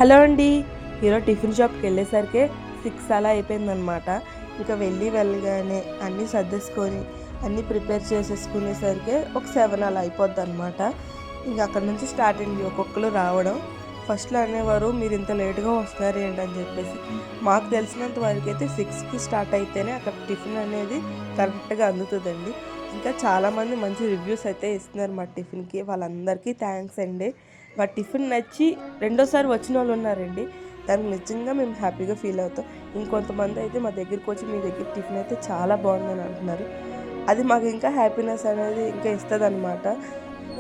Hello అండి. ఈరోజు tiffin షాప్కి వెళ్ళేసరికి 6 అలా అయిపోయిందనమాట. ఇంకా వెళ్ళగానే అన్నీ సర్దేసుకొని అన్నీ ప్రిపేర్ చేసేసుకునేసరికి ఒక 7 అలా అయిపోద్ది అనమాట. ఇంకా అక్కడ నుంచి స్టార్ట్ అయింది ఒక్కొక్కరు రావడం. ఫస్ట్లో అనేవారు మీరు ఇంత లేట్గా వస్తున్నారు ఏంటి అని చెప్పేసి. మాకు తెలిసినంత వరకు అయితే 6కి స్టార్ట్ అయితేనే అక్కడ టిఫిన్ అనేది కరెక్ట్గా అందుతుందండి. ఇంకా చాలామంది మంచి రివ్యూస్ అయితే ఇస్తున్నారు మా టిఫిన్కి. వాళ్ళందరికీ థ్యాంక్స్ అండి. మా టిఫిన్ నచ్చి రెండోసారి వచ్చిన వాళ్ళు ఉన్నారండి. దానికి నిజంగా మేము హ్యాపీగా ఫీల్ అవుతాం. ఇంకొంతమంది అయితే మా దగ్గరికి వచ్చి మీ దగ్గర టిఫిన్ అయితే చాలా బాగుందని అంటున్నారు. అది మాకు ఇంకా హ్యాపీనెస్ అనేది ఇంకా ఇస్తుంది అనమాట.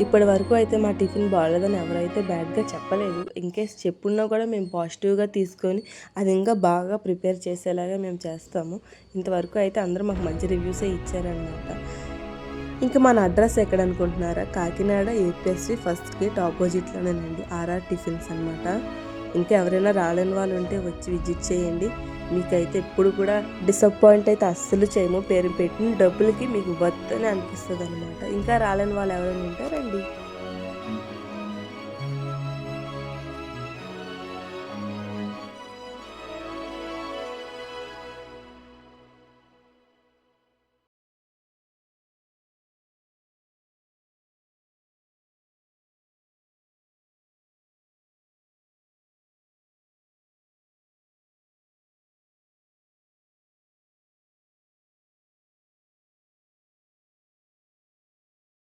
ఇప్పటి వరకు అయితే మా టిఫిన్ బాగాలేదని ఎవరైతే బ్యాడ్గా చెప్పలేదు. ఇన్కేస్ చెప్పున్నా కూడా మేము పాజిటివ్గా తీసుకొని అది ఇంకా బాగా ప్రిపేర్ చేసేలాగా మేము చేస్తాము. ఇంతవరకు అయితే అందరూ మాకు మంచి రివ్యూసే ఇచ్చారనమాట. ఇంకా మన అడ్రస్ ఎక్కడ అనుకుంటున్నారా? కాకినాడ ఏపీఎస్సీ ఫస్ట్ గేట్ ఆపోజిట్లోనేనండి, ఆర్ఆర్ టిఫిన్స్ అనమాట. ఇంకా ఎవరైనా రాలేని వాళ్ళు ఉంటే వచ్చి విజిట్ చేయండి. మీకైతే ఎప్పుడు కూడా డిసప్పాయింట్ అయితే అస్సలు చేయము. పేరు పెట్టిన డబ్బులకి మీకు వర్త్ అని అనిపిస్తుంది అనమాట. ఇంకా రాలేని వాళ్ళు ఎవరైనా ఉంటారండి.